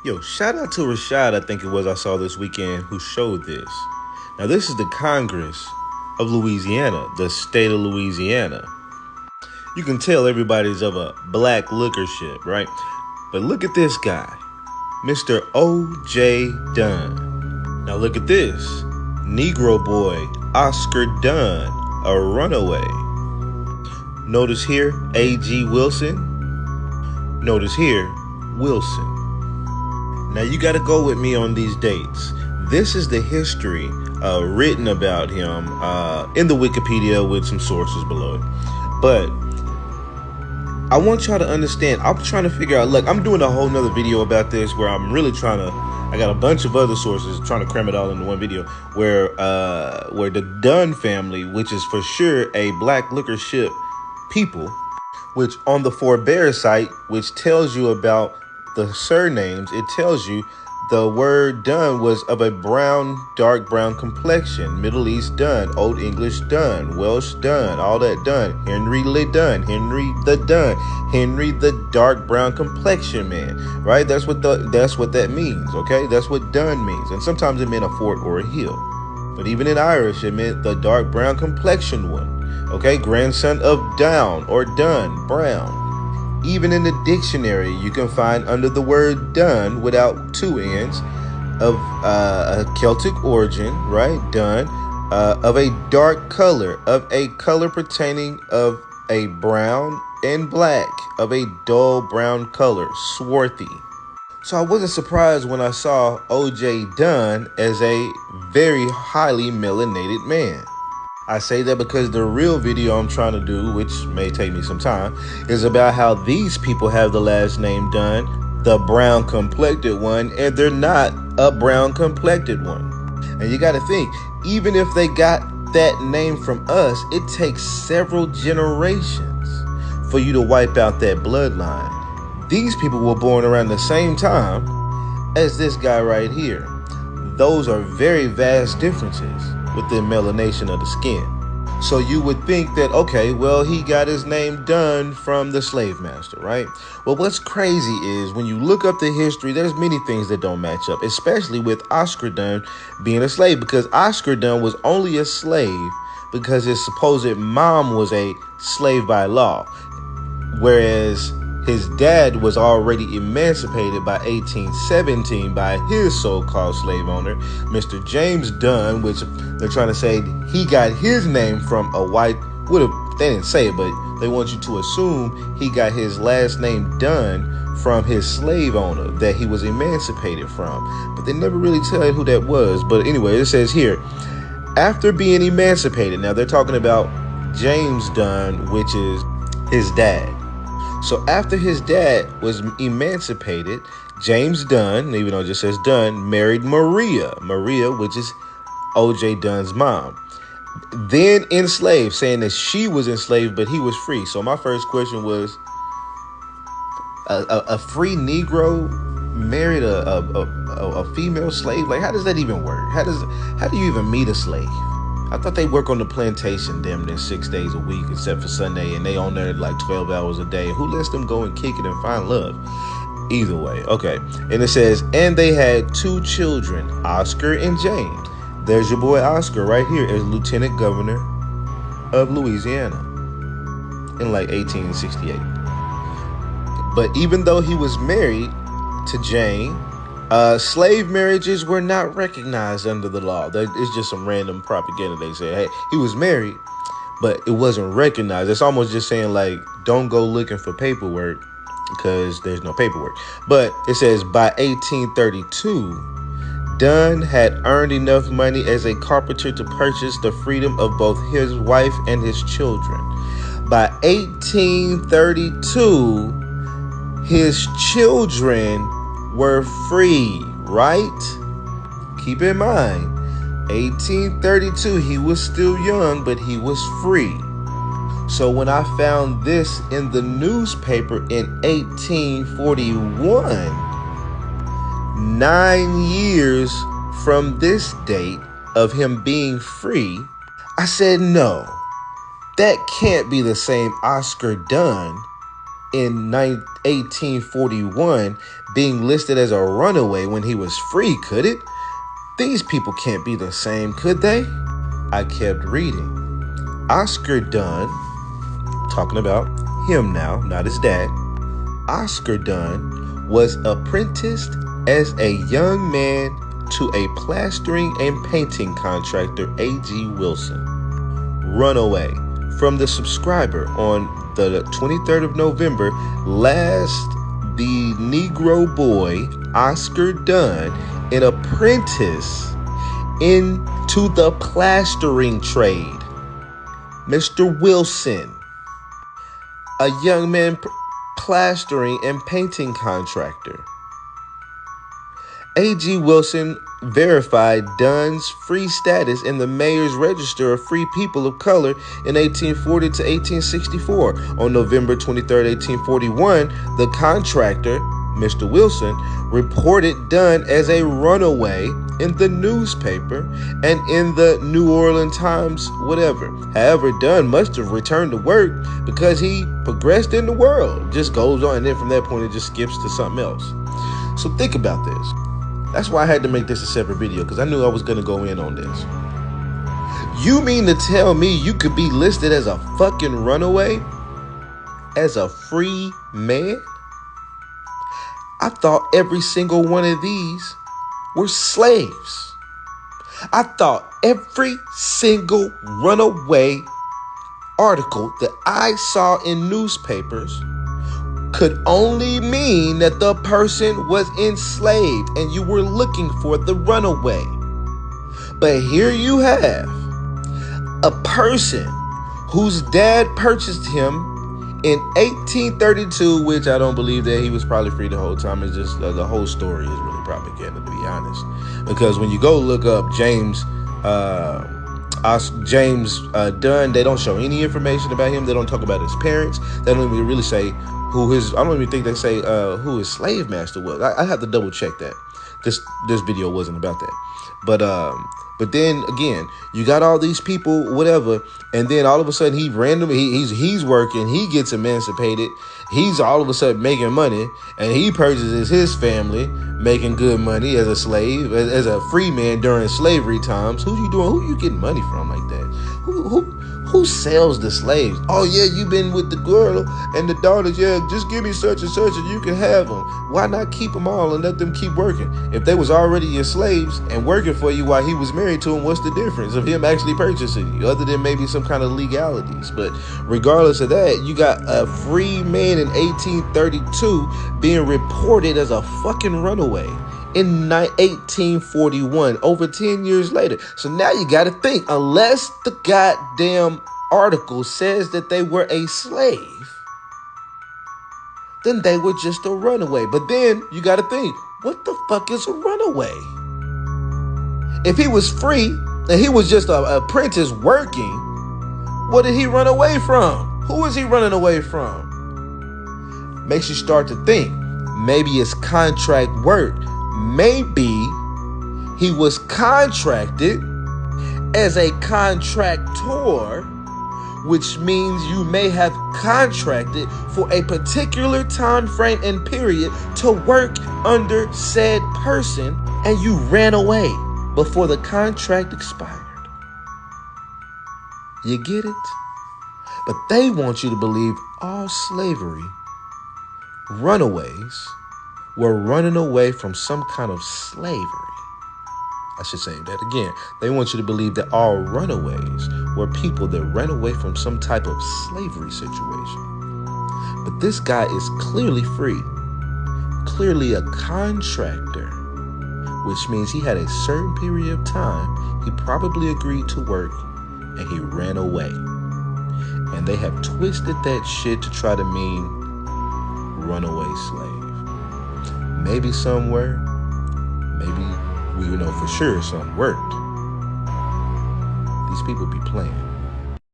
Yo, shout out to Rashad, I think it was I saw this weekend, who showed this. Now, this is the Congress of Louisiana, the state of Louisiana. You can tell everybody's of a black lookership, right? But look at this guy, Mr. O.J. Dunn. Now, look at this, Negro boy Oscar Dunn, a runaway. Notice here, A.G. Wilson. Notice here, Wilson. Now you got to go with me on these dates. This is the history written about him in the Wikipedia with some sources below it. But I want y'all to understand, I'm trying to figure out, look, I'm doing a whole nother video about this where I'm really trying to, I got a bunch of other sources trying to cram it all into one video where the Dunn family, which is for sure a black lookership people, which on the Forbear site, which tells you about the surnames, it tells you the word Dunn was of a brown, dark brown complexion. Middle East Dunn, Old English Dunn, Welsh Dunn, all that Dunn. Henry Le Dunn, Henry the Dunn, Henry the dark brown complexion man, right? That's what that means, okay? That's what Dunn means. And sometimes it meant a fort or a hill. But even in Irish, it meant the dark brown complexion one, okay? Grandson of Down or Dunn, brown. Even in the dictionary, you can find under the word Dunn without two N's of a Celtic origin, right? Dunn, of a dark color, of a color pertaining of a brown and black, of a dull brown color, swarthy. So I wasn't surprised when I saw O.J. Dunn as a very highly melanated man. I say that because the real video I'm trying to do, which may take me some time, is about how these people have the last name Dunn, the brown complected one, and they're not a brown complected one. And you got to think, even if they got that name from us, it takes several generations for you to wipe out that bloodline. These people were born around the same time as this guy right here. Those are very vast differences with the melanation of the skin. So you would think that, okay, well, he got his name Dunn from the slave master, right? Well, what's crazy is when you look up the history, there's many things that don't match up, especially with Oscar Dunn being a slave, because Oscar Dunn was only a slave because his supposed mom was a slave by law, whereas his dad was already emancipated by 1817 by his so-called slave owner, Mr. James Dunn, which they're trying to say he got his name from a white, they didn't say it, but they want you to assume he got his last name Dunn from his slave owner that he was emancipated from. But they never really tell you who that was. But anyway, it says here, after being emancipated, now they're talking about James Dunn, which is his dad. So after his dad was emancipated, James Dunn, even though it just says Dunn, married Maria, which is O.J. Dunn's mom. Then enslaved, saying that she was enslaved, but he was free. So my first question was, a free Negro married a female slave? Like, how does that even work? How do you even meet a slave? I thought they work on the plantation damn near 6 days a week, except for Sunday, and they on there like 12 hours a day. Who lets them go and kick it and find love? Either way, okay. And it says, and they had 2 children, Oscar and James. There's your boy Oscar right here as Lieutenant Governor of Louisiana in like 1868. But even though he was married to Jane, slave marriages were not recognized under the law. It's just some random propaganda. They say, hey, he was married, but it wasn't recognized. It's almost just saying, like, don't go looking for paperwork because there's no paperwork. But it says by 1832, Dunn had earned enough money as a carpenter to purchase the freedom of both his wife and his children. By 1832, his children were free, right? Keep in mind, 1832, he was still young, but he was free. So when I found this in the newspaper in 1841, 9 years from this date of him being free, I said, no, that can't be the same Oscar Dunn in 1841 being listed as a runaway when he was free, could it? These people can't be the same, could they? I kept reading. Oscar Dunn, talking about him now, not his dad. Oscar Dunn was apprenticed as a young man to a plastering and painting contractor, A.G. Wilson. Runaway. From the subscriber on the 23rd of November, last the Negro boy, Oscar Dunn, an apprentice into the plastering trade. Mr. Wilson, a young man plastering and painting contractor. A.G. Wilson verified Dunn's free status in the Mayor's Register of Free People of Color in 1840 to 1864. On November 23, 1841, the contractor, Mr. Wilson, reported Dunn as a runaway in the newspaper and in the New Orleans Times, whatever. However, Dunn must have returned to work because he progressed in the world. Just goes on, and then from that point, it just skips to something else. So think about this. That's why I had to make this a separate video, because I knew I was going to go in on this. You mean to tell me you could be listed as a fucking runaway? As a free man? I thought every single one of these were slaves. I thought every single runaway article that I saw in newspapers could only mean that the person was enslaved and you were looking for the runaway. But here you have a person whose dad purchased him in 1832, which I don't believe that he was probably free the whole time. It's just the whole story is really propaganda, to be honest. Because when you go look up James Dunn, they don't show any information about him. They don't talk about his parents. They don't even really say who his, I don't even think they say who his slave master was. I have to double check that. This video wasn't about that. But then again, you got all these people, whatever, and then all of a sudden he's working, he gets emancipated, he's all of a sudden making money, and he purchases his family making good money as a slave, as a free man during slavery times. Who you getting money from like that? Who sells the slaves? Oh yeah, you've been with the girl and the daughters. Yeah, just give me such and such and you can have them. Why not keep them all and let them keep working? If they was already your slaves and working for you while he was married to them, what's the difference of him actually purchasing you, other than maybe some kind of legalities? But regardless of that, you got a free man in 1832 being reported as a fucking runaway in 1841, over 10 years later. So now you got to think, unless the goddamn article says that they were a slave, then they were just a runaway. But then you got to think, what the fuck is a runaway? If he was free and he was just an apprentice working, what did he run away from? Who is he running away from? Makes you start to think, maybe it's contract work. Maybe he was contracted as a contractor, which means you may have contracted for a particular time frame and period to work under said person, and you ran away before the contract expired. You get it? But they want you to believe all slavery runaways were running away from some kind of slavery. I should say that again. They want you to believe that all runaways were people that ran away from some type of slavery situation. But this guy is clearly free, clearly a contractor, which means he had a certain period of time. He probably agreed to work and he ran away. And they have twisted that shit to try to mean runaway slave. Maybe some were, maybe we know for sure some worked. These people be playing.